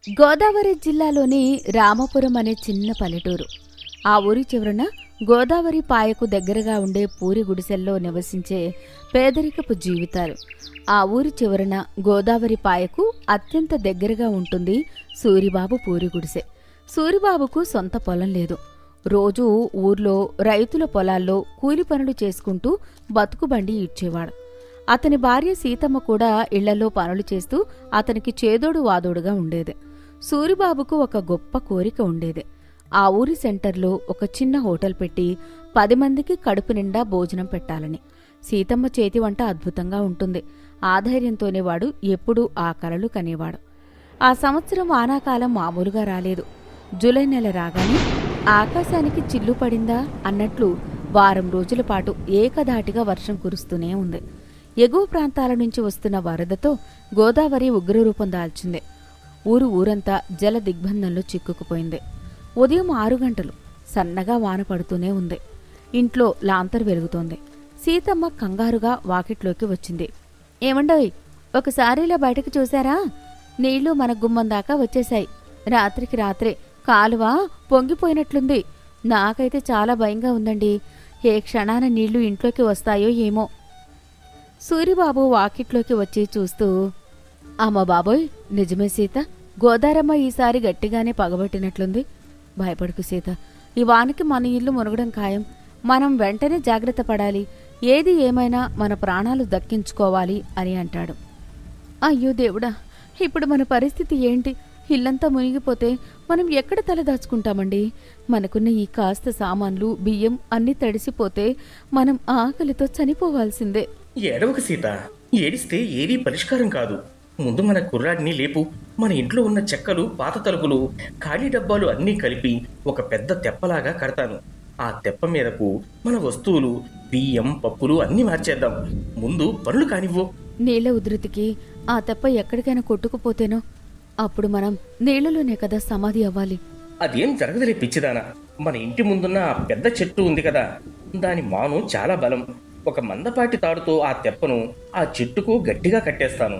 గోదావరి జిల్లాలోని రామపురం అనే చిన్న పల్లెటూరు. ఆ ఊరి చివరన గోదావరి పాయకు దగ్గరగా ఉండే పూరి గుడిసెల్లో నివసించే పేదరికపు జీవితాలు. ఆ ఊరి చివరన గోదావరి పాయకు అత్యంత దగ్గరగా ఉంటుంది సూరిబాబు పూరి గుడిసె. సూరిబాబుకు సొంత పొలం లేదు. రోజూ ఊర్లో రైతుల పొలాల్లో కూలి పనులు చేసుకుంటూ బతుకుబండి ఇచ్చేవాడు. అతని భార్య సీతమ్మ కూడా ఇళ్లలో పనులు చేస్తూ అతనికి చేదోడు వాదోడుగా ఉండేది. సూరిబాబుకు ఒక గొప్ప కోరిక ఉండేది. ఆ ఊరి సెంటర్లో ఒక చిన్న హోటల్ పెట్టి 10 మందికి కడుపు నిండా భోజనం పెట్టాలని. సీతమ్మ చేతి వంట అద్భుతంగా ఉంటుంది. ఆ ధైర్యంతోనే వాడు ఎప్పుడూ ఆ కలలు కనేవాడు. ఆ సంవత్సరం వానాకాలం మామూలుగా రాలేదు. జూలై నెల రాగానే ఆకాశానికి చిల్లు పడిందా అన్నట్లు వారం రోజుల పాటు ఏకధాటిగా వర్షం కురుస్తూనే ఉంది. ఎగువ ప్రాంతాల నుంచి వస్తున్న వరదతో గోదావరి ఉగ్రరూపం దాల్చింది. ఊరంతా జల దిగ్బంధంలో చిక్కుకుపోయింది. ఉదయం 6 గంటలు సన్నగా వాన పడుతూనే ఉంది. ఇంట్లో లాంతరు వెలుగుతోంది. సీతమ్మ కంగారుగా వాకిట్లోకి వచ్చింది. ఏమండోయ్, ఒకసారిలా బయటకు చూశారా? నీళ్లు మన గుమ్మం దాకా వచ్చేశాయి. రాత్రికి రాత్రే కాలువ పొంగిపోయినట్లుంది. నాకైతే చాలా భయంగా ఉందండి. ఏ క్షణాన నీళ్లు ఇంట్లోకి వస్తాయో ఏమో. సూరిబాబు వాకిట్లోకి వచ్చి చూస్తూ, అమ్మ బాబోయ్, నిజమే సీత, గోదారమ్మ ఈసారి గట్టిగానే పగబట్టినట్లుంది. భయపడుకు సీత, ఈ వానికి మన ఇల్లు మునగడం ఖాయం. మనం వెంటనే జాగ్రత్త పడాలి. ఏది ఏమైనా మన ప్రాణాలు దక్కించుకోవాలి అని అంటాడు. అయ్యో దేవుడా, ఇప్పుడు మన పరిస్థితి ఏంటి? ఇల్లంతా మునిగిపోతే మనం ఎక్కడ తలదాచుకుంటామండి? మనకున్న ఈ కాస్త సామాన్లు, బియ్యం అన్నీ తడిసిపోతే మనం ఆకలితో చనిపోవాల్సిందే. ఏడవక సీత, ఏడిస్తే ఏదీ పరిష్కారం కాదు. ముందు మన కుర్రాడిని లేపు. మన ఇంట్లో ఉన్న చెక్కలు, పాత తలుపులు, ఖాళీ డబ్బాలు అన్నీ కలిపి ఒక పెద్ద తెప్పలాగా కడతాను. ఆ తెప్ప మీదకు మన వస్తువులు, బియ్యం, పప్పులు అన్నీ మార్చేద్దాం. ముందు పనులు కానివ్వు. నీళ్ల ఉధృతికి ఆ తెప్ప ఎక్కడికైనా కొట్టుకుపోతేనో అప్పుడు మనం నీళ్లలోనే కదా సమాధి అవ్వాలి. అదేం జరగదులే పిచ్చిదానా. మన ఇంటి ముందున్న ఆ పెద్ద చెట్టు ఉంది కదా, దాని మాను చాలా బలం. ఒక మందపాటి తాడుతో ఆ తెప్పను ఆ చెట్టుకు గట్టిగా కట్టేస్తాను.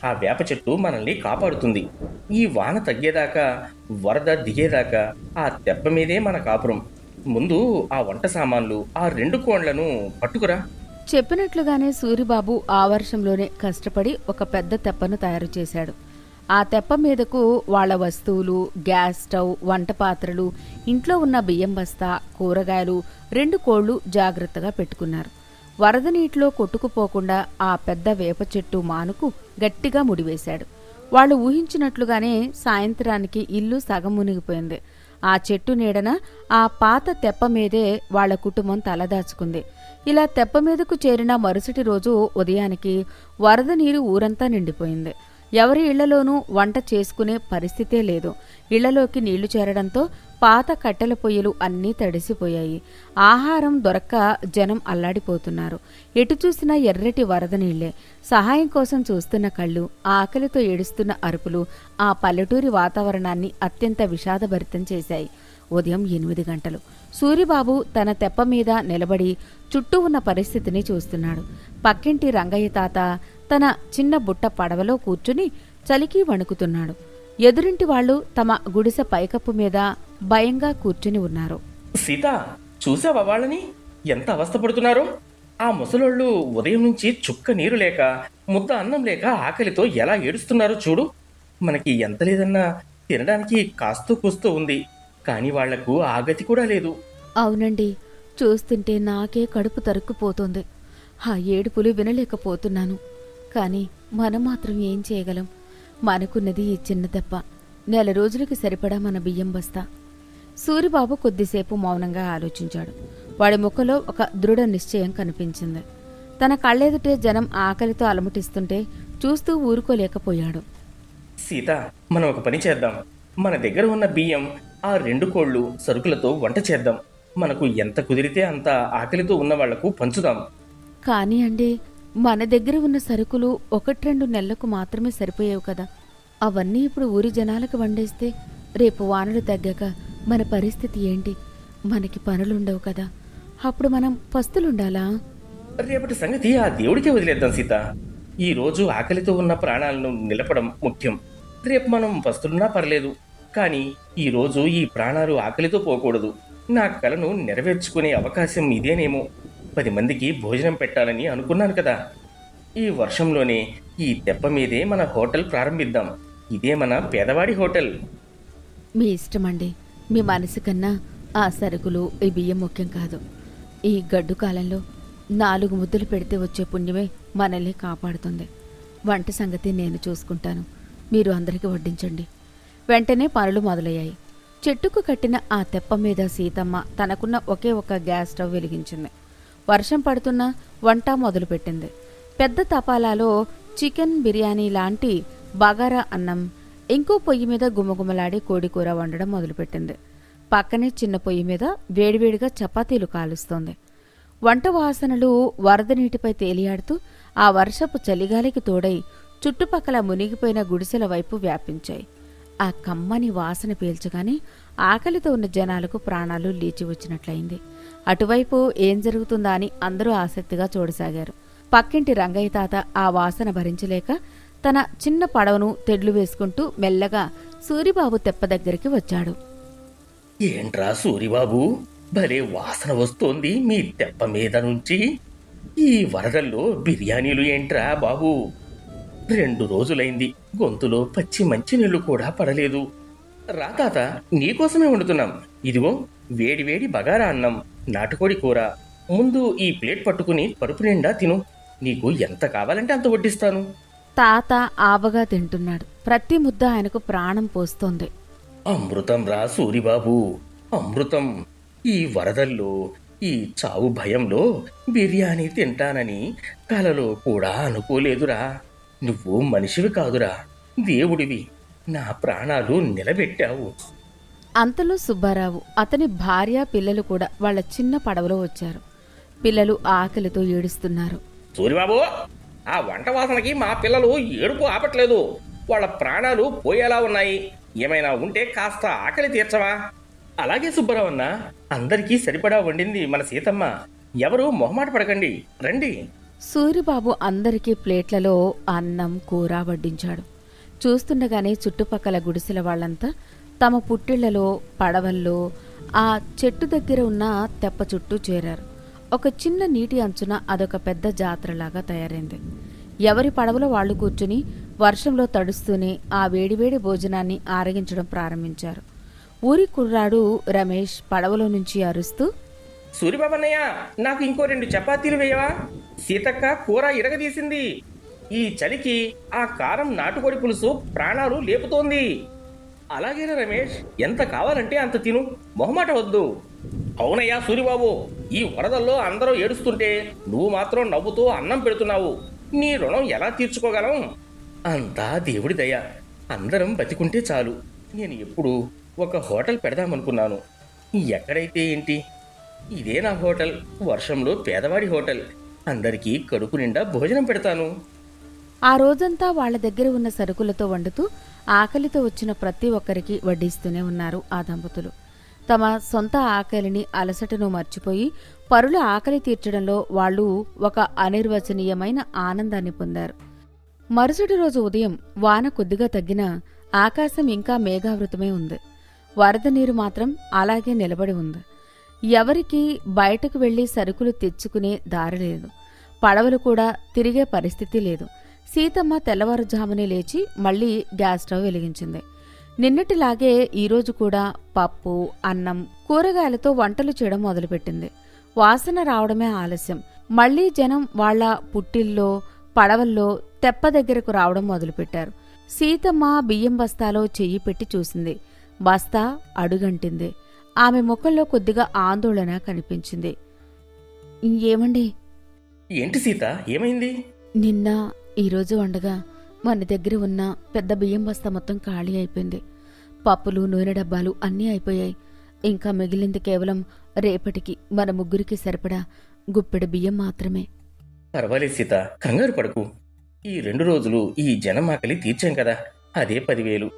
ఆ వేప చెట్టు మనల్ని కాపాడుతుంది. ఈ వాన తగ్గేదాకా, వరద దిగేదాకా ఆ తెప్ప మీదే మన కాపురం. ముందు ఆ వంట సామాన్లు, ఆ 2 కోండ్లను పట్టుకురా. చెప్పినట్లుగానే సూరిబాబు ఆ వర్షంలోనే కష్టపడి ఒక పెద్ద తెప్పను తయారు చేశాడు. ఆ తెప్ప మీదకు వాళ్ల వస్తువులు, గ్యాస్ స్టవ్, వంట పాత్రలు, ఇంట్లో ఉన్న బియ్యం బస్తా, కూరగాయలు, 2 కోళ్లు జాగ్రత్తగా పెట్టుకున్నారు. వరద నీటిలో కొట్టుకుపోకుండా ఆ పెద్ద వేప చెట్టు మానుకు గట్టిగా ముడివేశాడు. వాళ్లు ఊహించినట్లుగానే సాయంత్రానికి ఇల్లు సగం మునిగిపోయింది. ఆ చెట్టు నీడన ఆ పాత తెప్ప మీదే వాళ్ల కుటుంబం తలదాచుకుంది. ఇలా తెప్ప మీదకు చేరిన మరుసటి రోజు ఉదయానికి వరద నీరు ఊరంతా నిండిపోయింది. ఎవరి ఇళ్లలోనూ వంట చేసుకునే పరిస్థితే లేదు. ఇళ్లలోకి నీళ్లు చేరడంతో పాత కట్టెల పొయ్యిలు అన్నీ తడిసిపోయాయి. ఆహారం దొరక్క జనం అల్లాడిపోతున్నారు. ఎటు చూసినా ఎర్రటి వరద నీళ్లే. సహాయం కోసం చూస్తున్న కళ్ళు, ఆకలితో ఏడుస్తున్న అరుపులు ఆ పల్లెటూరి వాతావరణాన్ని అత్యంత విషాదభరితం చేశాయి. ఉదయం 8 గంటలు. సూరిబాబు తన తెప్ప మీద నిలబడి చుట్టూ ఉన్న పరిస్థితిని చూస్తున్నాడు. పక్కింటి రంగయ్య తాత తన చిన్న బుట్ట పడవలో కూర్చుని చలికి వణుకుతున్నాడు. ఎదురింటి వాళ్లు తమ గుడిసె పైకప్పు మీద భయంగా కూర్చుని ఉన్నారు. సీత, చూసావా వాళ్ళని? ఎంత అవస్థపడుతున్నారో! ఆ ముసలోళ్ళు ఉదయం నుంచి చుక్క నీరు లేక, ముద్ద అన్నం లేక ఆకలితో ఎలా ఏడుస్తున్నారో చూడు. మనకి ఎంత లేదన్నా తినడానికి కాస్తూ కూస్తూ ఉంది, కానీ వాళ్లకు ఆగతి కూడా లేదు. అవునండి, చూస్తుంటే నాకే కడుపు తరుక్కుపోతుంది. ఆ ఏడుపులు వినలేకపోతున్నాను. కానీ మనం మాత్రం ఏం చేయగలం? మనకున్నది ఈ చిన్న దెబ్బ, 4 రోజులకి సరిపడా మన బియ్యం బస్తా. సూరిబాబు కొద్దిసేపు మౌనంగా ఆలోచించాడు. వాడి ముఖంలో ఒక దృఢ నిశ్చయం కనిపించింది. తన కళ్ళెదుటే జనం ఆకలితో అలమటిస్తుంటే చూస్తూ ఊరుకోలేకపోయాడు. సీత, మనం ఒక పని చేద్దాం. మన దగ్గర ఉన్న బియ్యం, ఆ 2 కోళ్లు సరుకులతో వంట చేద్దాం. మనకు ఎంత కుదిరితే అంత ఆకలితో ఉన్న వాళ్లకు పంచుదాం. కానీ అండి, మన దగ్గర ఉన్న సరుకులు 1-2 నెలలకు మాత్రమే సరిపోయేవి కదా. అవన్నీ ఇప్పుడు ఊరి జనాలకు వండేస్తే రేపు వానలు తగ్గాక మన పరిస్థితి ఏంటి? మనకి పనులుండవు కదా. అప్పుడు మనం పస్తులుండాలా? రేపటి సంగతి ఆ దేవుడికే వదిలేద్దాం సీత. ఈ రోజు ఆకలితో ఉన్న ప్రాణాలను నిలపడం ముఖ్యం. రేపు మనం పస్తున్నా పర్లేదు, కానీ ఈరోజు ఈ ప్రాణాలు ఆకలితో పోకూడదు. నా కలను నెరవేర్చుకునే అవకాశం ఇదేనేమో. 10 మందికి భోజనం పెట్టాలని అనుకున్నాను కదా. ఈ వర్షంలోనే ఈ తెప్ప మీదే మన హోటల్ ప్రారంభిద్దాం. ఇదే మన పేదవాడి హోటల్. మీ ఇష్టమండి. మీ మనసు కన్నా ఆ సరుకులు ఈ బియ్యం ముఖ్యం కాదు. ఈ గడ్డు కాలంలో 4 ముద్దలు పెడితే వచ్చే పుణ్యమే మనల్ని కాపాడుతుంది. వంట సంగతి నేను చూసుకుంటాను, మీరు అందరికీ వడ్డించండి. వెంటనే పనులు మొదలయ్యాయి. చెట్టుకు కట్టిన ఆ తెప్ప మీద సీతమ్మ తనకున్న ఒకే ఒక గ్యాస్ స్టవ్ వెలిగించింది. వర్షం పడుతున్నా వంట మొదలుపెట్టింది. పెద్ద తపాలాలో చికెన్ బిర్యానీ లాంటి బగారా అన్నం, ఇంకో పొయ్యి మీద గుమగుమలాడే కోడికూర వండడం మొదలుపెట్టింది. పక్కనే చిన్న పొయ్యి మీద వేడివేడిగా చపాతీలు కాలుస్తోంది. వంట వాసనలు వరద నీటిపై తేలియాడుతూ ఆ వర్షపు చలిగాలికి తోడై చుట్టుపక్కల మునిగిపోయిన గుడిసెల వైపు వ్యాపించాయి. ఆ కమ్మని వాసన పీల్చగానే ఆకలితో ఉన్న జనాలకు ప్రాణాలు లేచి వచ్చినట్లయింది. అటువైపు ఏం జరుగుతుందా అని అందరూ ఆసక్తిగా చూడసాగారు. పక్కింటి రంగయ్య తాత ఆ వాసన భరించలేక తన చిన్న పడవను తెడ్లు వేసుకుంటూ మెల్లగా సూరిబాబు తెప్ప దగ్గరికి వచ్చాడు. ఏంట్రా సూరిబాబు, భలే వాసన వస్తోంది మీ తెప్ప మీద నుంచి. ఈ వరదల్లో బిర్యానీలు ఏంట్రా బాబు? 2 రోజులైంది, గొంతులో పచ్చి మంచినీళ్లు కూడా పడలేదు. రా తాత, నీకోసమే వండుతున్నాం. ఇదిగో వేడివేడి బగారా అన్నం, నాటుకోడి కూర. ముందు ఈ ప్లేట్ పట్టుకుని కడుపు నిండా తిను. నీకు ఎంత కావాలంటే అంత వడ్డిస్తాను. తాత ఆబగా తింటున్నాడు. ప్రతి ముద్ద ఆయనకు ప్రాణం పోస్తోంది. అమృతం రా సూరిబాబు, అమృతం. ఈ వరదల్లో, ఈ చావు భయంలో బిర్యానీ తింటానని కలలో కూడా అనుకోలేదురా. నువ్వు మనిషివి కాదురా, దేవుడివి. నా ప్రాణాలు నిలబెట్టావు. అంతలో సుబ్బారావు, అతని భార్య, పిల్లలు కూడా వాళ్ళ చిన్న పడవలో వచ్చారు. పిల్లలు ఆకలితో ఏడుస్తున్నారు. సూరిబాబు, ఆ వంట వాసనకి మా పిల్లలు ఏడుపు ఆపట్లేదు. వాళ్ళ ప్రాణాలు పోయేలా ఉన్నాయి. ఏమైనా ఉంటే కాస్త ఆకలి తీర్చవా? అలాగే సుబ్బారావు అన్న, అందరికీ సరిపడా వండింది మన సీతమ్మ. ఎవరు మొహమాట పడకండి, రండి. సూరిబాబు అందరికీ ప్లేట్లలో అన్నం, కూర వడ్డించాడు. చూస్తుండగానే చుట్టుపక్కల గుడిసెల వాళ్ళంతా తమ పుట్టిళ్లలో, పడవల్లో ఆ చెట్టు దగ్గర ఉన్న తెప్ప చుట్టూ చేరారు. ఒక చిన్న నీటి అంచున అదొక పెద్ద జాతరలాగా తయారైంది. ఎవరి పడవలో వాళ్లు కూర్చుని వర్షంలో తడుస్తూనే ఆ వేడివేడి భోజనాన్ని ఆరగించడం ప్రారంభించారు. ఊరి కుర్రాడు రమేష్ పడవలో నుంచి అరుస్తూ, సూరిబాబన్నయ్య, నాకు ఇంకో 2 చపాతీలు వేయవా? సీతక్క కూర ఇరగదీసింది. ఈ చలికి ఆ కారం నాటుకోడి పులుసు ప్రాణాలు లేపుతోంది. అలాగేనా రమేష్, ఎంత కావాలంటే అంత తిను, మొహమాట వద్దు. అవునయ్యా సూరిబాబు, ఈ వరదల్లో అందరూ ఏడుస్తుంటే నువ్వు మాత్రం నవ్వుతూ అన్నం పెడుతున్నావు. నీ రుణం ఎలా తీర్చుకోగలం? అంతా దేవుడి దయ. అందరం బతికుంటే చాలు. నేను ఎప్పుడు ఒక హోటల్ పెడదామనుకున్నాను. ఎక్కడైతే ఏంటి, ఇదే నా హోటల్. వర్షంలో పేదవాడి హోటల్. అందరికీ కడుపు నిండా భోజనం పెడతాను. ఆ రోజంతా వాళ్ల దగ్గర ఉన్న సరుకులతో వండుతూ ఆకలితో వచ్చిన ప్రతి ఒక్కరికి వడ్డిస్తూనే ఉన్నారు ఆ దంపతులు. తమ సొంత ఆకలిని, అలసటను మర్చిపోయి పరుల ఆకలి తీర్చడంలో వాళ్ళు ఒక అనిర్వచనీయమైన ఆనందాన్ని పొందారు. మరుసటి రోజు ఉదయం వాన కొద్దిగా తగ్గినా ఆకాశం ఇంకా మేఘావృతమే ఉంది. వరద నీరు మాత్రం అలాగే నిలబడి ఉంది. ఎవరికీ బయటకు వెళ్లి సరుకులు తెచ్చుకునే దారి లేదు. పడవలు కూడా తిరిగే పరిస్థితి లేదు. సీతమ్మ తెల్లవారుజామునే లేచి మళ్లీ గ్యాస్ స్టవ్ వెలిగించింది. నిన్నటిలాగే ఈరోజు కూడా పప్పు, అన్నం, కూరగాయలతో వంటలు చేయడం మొదలుపెట్టింది. వాసన రావడమే ఆలస్యం. మళ్లీ జనం వాళ్ల పుట్టిల్లో, పడవల్లో తెప్ప దగ్గరకు రావడం మొదలుపెట్టారు. సీతమ్మ బియ్యం బస్తాలో చెయ్యి పెట్టి చూసింది. బస్తా అడుగంటింది. ఆమె ముఖంలో కొద్దిగా ఆందోళన కనిపించింది. ఏమండి? ఏంటి సీత, ఏమైంది? నిన్న ఈరోజు వండగా మన దగ్గర ఉన్న పెద్ద బియ్యం బస్తా మొత్తం ఖాళీ అయిపోయింది. పప్పులు, నూనె డబ్బాలు అన్నీ అయిపోయాయి. ఇంకా మిగిలింది కేవలం రేపటికి మన ముగ్గురికి సరిపడా గుప్పెడు బియ్యం మాత్రమే. పర్వాలేదు సీత, కంగారు పడకు. ఈ 2 రోజులు ఈ జనం ఆకలి తీర్చాం కదా, అదే 10,000.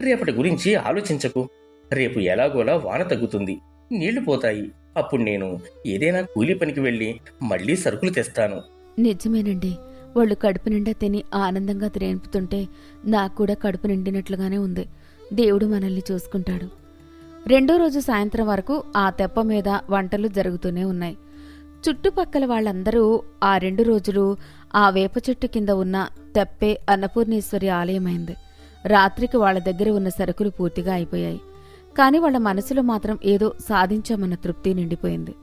రేపటి గురించి ఆలోచించకు. రేపు ఎలాగోలా వాన తగ్గుతుంది, నీళ్లు పోతాయి. అప్పుడు నేను ఏదైనా కూలీ పనికి వెళ్ళి మళ్లీ సరుకులు తెస్తాను. నిజమేనండి, వాళ్ళు కడుపు నిండా తిని ఆనందంగా త్రేన్పుతుంటే నాకు కూడా కడుపు నిండినట్లుగానే ఉంది. దేవుడు మనల్ని చూసుకుంటాడు. రెండో రోజు సాయంత్రం వరకు ఆ తెప్ప మీద వంటలు జరుగుతూనే ఉన్నాయి. చుట్టుపక్కల వాళ్ళందరూ ఆ 2 రోజులు ఆ వేప చెట్టు కింద ఉన్న తెప్పే అన్నపూర్ణేశ్వరి ఆలయమైంది. రాత్రికి వాళ్ళ దగ్గర ఉన్న సరుకులు పూర్తిగా అయిపోయాయి. కాని వాళ్ళ మనసులో మాత్రం ఏదో సాధించామన్న తృప్తి నిండిపోయింది.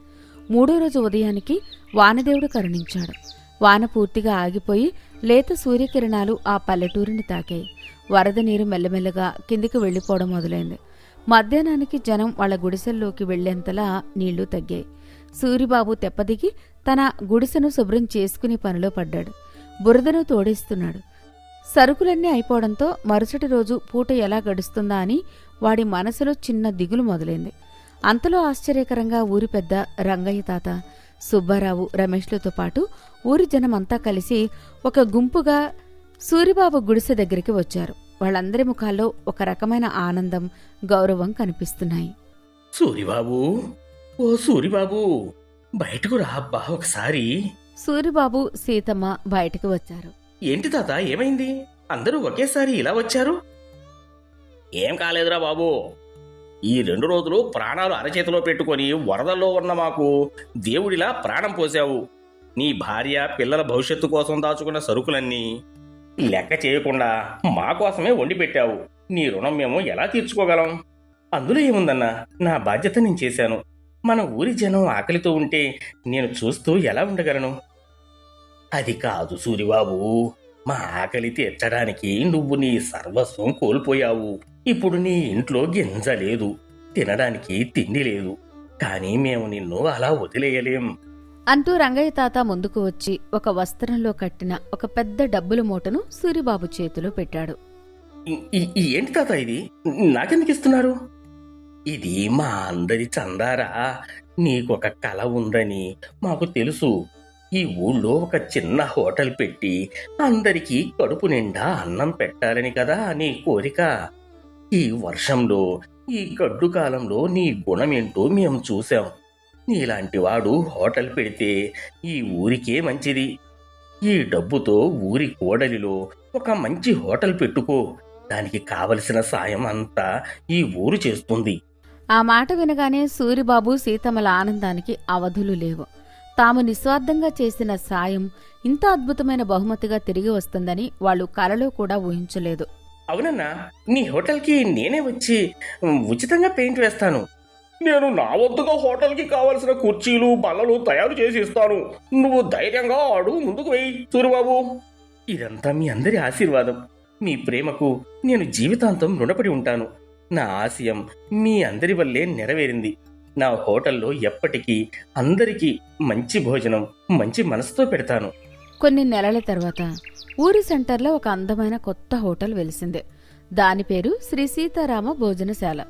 3వ రోజు ఉదయానికి వానదేవుడు కరుణించాడు. వాన పూర్తిగా ఆగిపోయి లేత సూర్యకిరణాలు ఆ పల్లెటూరిని తాకాయి. వరద నీరు మెల్లమెల్లగా కిందికి వెళ్లిపోవడం మొదలైంది. మధ్యాహ్నానికి జనం వాళ్ల గుడిసెల్లోకి వెళ్లేంతలా నీళ్లు తగ్గాయి. సూరిబాబు తెప్పదిగి తన గుడిసెను శుభ్రం చేసుకుని పనిలో పడ్డాడు. బురదను తోడేస్తున్నాడు. సరుకులన్నీ అయిపోవడంతో మరుసటి రోజు పూట ఎలా గడుస్తుందా అని వాడి మనసులో చిన్న దిగులు మొదలైంది. అంతలో ఆశ్చర్యకరంగా ఊరి పెద్ద రంగయ్య తాత, సుబ్బారావు, రమేష్లతో పాటు ఊరి జనమంతా కలిసి ఒక గుంపుగా సూరిబాబు గుడిసె దగ్గరికి వచ్చారు. వాళ్ళందరి ముఖాల్లో ఒక రకమైన ఆనందం, గౌరవం కనిపిస్తున్నాయి. సూరిబాబు, ఓ సూరిబాబు, బయటకు రా అబ్బా ఒకసారి. సూరిబాబు, సీతమ్మ బయటకు వచ్చారు. ఏంటి తాత, ఏమైంది? అందరూ ఒకేసారి ఇలా వచ్చారు? ఏం కాలేదురా బాబు, ఈ 2 రోజులు ప్రాణాలు అరచేతిలో పెట్టుకొని వరదల్లో ఉన్న మాకు దేవుడిలా ప్రాణం పోసావు. నీ భార్య పిల్లల భవిష్యత్తు కోసం దాచుకున్న సరుకులన్నీ లెక్క చేయకుండా మా కోసమే వండి పెట్టావు. నీ రుణం మేము ఎలా తీర్చుకోగలం? అందులో ఏముందన్నా, నా బాధ్యత నేను చేశాను. మన ఊరి జనం ఆకలితో ఉంటే నేను చూస్తూ ఎలా ఉండగలను? అది కాదు సూరిబాబు, మా ఆకలి తీర్చడానికి నువ్వు నీ సర్వస్వం కోల్పోయావు. ఇప్పుడు నీ ఇంట్లో గింజ లేదు, తినడానికి తిండి లేదు. కానీ మేము నిన్ను అలా వదిలేయలేం అంటూ రంగయ్య తాత ముందుకు వచ్చి ఒక వస్త్రంలో కట్టిన ఒక పెద్ద డబ్బుల మూటను సూరిబాబు చేతిలో పెట్టాడు. ఏంటి తాత ఇది? నాకెందుకు ఇస్తున్నారు? ఇది మా అందరి చందారా. నీకొక కల ఉందని మాకు తెలుసు. ఈ ఊళ్ళో ఒక చిన్న హోటల్ పెట్టి అందరికీ కడుపు నిండా అన్నం పెట్టాలని కదా నీ కోరిక. ఈ వర్షంలో, ఈ గడ్డు కాలంలో నీ గుణమేంటో మేము చూశాం. నీలాంటి వాడు హోటల్ పెడితే ఈ ఊరికే మంచిది. ఈ డబ్బుతో ఊరి కోడలిలో ఒక మంచి హోటల్ పెట్టుకో. దానికి కావలసిన సాయం అంతా ఈ ఊరు చేస్తుంది. ఆ మాట వినగానే సూరిబాబు, సీతమ్మల ఆనందానికి అవధులు లేవు. తాము నిస్వార్థంగా చేసిన సాయం ఇంత అద్భుతమైన బహుమతిగా తిరిగి వస్తుందని వాళ్ళు కలలో కూడా ఊహించలేదు. అవునన్నా, నీ హోటల్కి నేనే వచ్చి ఉచితంగా పెయింట్ వేస్తాను. నేను నా వద్దగా హోటల్కి కావలసిన కుర్చీలు, బల్లలు తయారు చేసి ఇస్తాను. నువ్వు ధైర్యంగా అడుగు ముందుకు వెయ్యి సూరిబాబు. ఇదంతా మీ అందరి ఆశీర్వాదం. మీ ప్రేమకు నేను జీవితాంతం రుణపడి ఉంటాను. నా ఆశయం మీ అందరి వల్లే నెరవేరింది. నా హోటల్లో ఎప్పటికీ అందరికీ మంచి భోజనం, మంచి మనసుతో పెడతాను. కొన్ని నెలల తర్వాత ఊరి సెంటర్లో ఒక అందమైన కొత్త హోటల్ వెలిసింది. దాని పేరు శ్రీ సీతారామ భోజనశాల.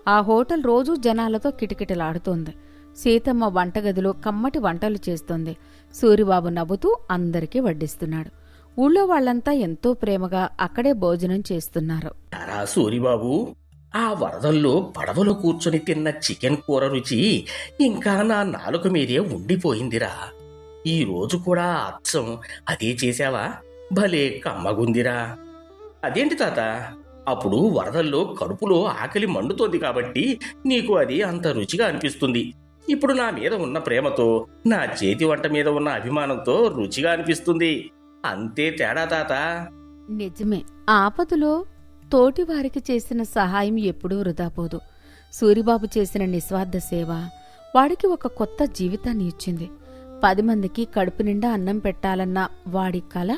ఆ హోటల్ రోజూ జనాలతో కిటకిటలాడుతోంది. సీతమ్మ వంటగదిలో కమ్మటి వంటలు చేస్తోంది. సూరిబాబు నవ్వుతూ అందరికీ వడ్డిస్తున్నాడు. ఊళ్ళో వాళ్లంతా ఎంతో ప్రేమగా అక్కడే భోజనం చేస్తున్నారు. సూరిబాబు, ఆ వరదల్లో పడవలో కూర్చొని తిన్న చికెన్ కూర రుచి ఇంకా నా నాలుక మీదే ఉండిపోయిందిరా. ఈ రోజు కూడా అచ్చం అదే చేశావా? భలే కమ్మగుందిరా. అదేంటి తాత, అప్పుడు వరదల్లో కడుపులో ఆకలి మండుతోంది కాబట్టి నీకు అది అంత రుచిగా అనిపిస్తుంది. ఇప్పుడు నా మీద ఉన్న ప్రేమతో, నా చేతి వంట మీద ఉన్న అభిమానంతో రుచిగా అనిపిస్తుంది. అంతే తేడా తాత. నిజమే, ఆపదలో తోటివారికి చేసిన సహాయం ఎప్పుడూ వృధాపోదు. సూరిబాబు చేసిన నిస్వార్థ సేవ వాడికి ఒక కొత్త జీవితాన్ని ఇచ్చింది. 10 మందికి కడుపు నిండా అన్నం పెట్టాలన్న వాడి కల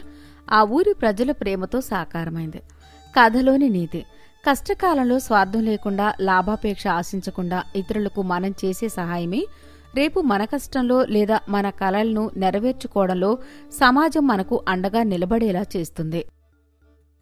ఆ ఊరి ప్రజల ప్రేమతో సాకారమైంది. కథలోని నీతి: కష్టకాలంలో స్వార్థం లేకుండా, లాభాపేక్ష ఆశించకుండా ఇతరులకు మనం చేసే సహాయమే రేపు మన కష్టంలో లేదా మన కలలను నెరవేర్చుకోవడంలో సమాజం మనకు అండగా నిలబడేలా చేస్తుంది.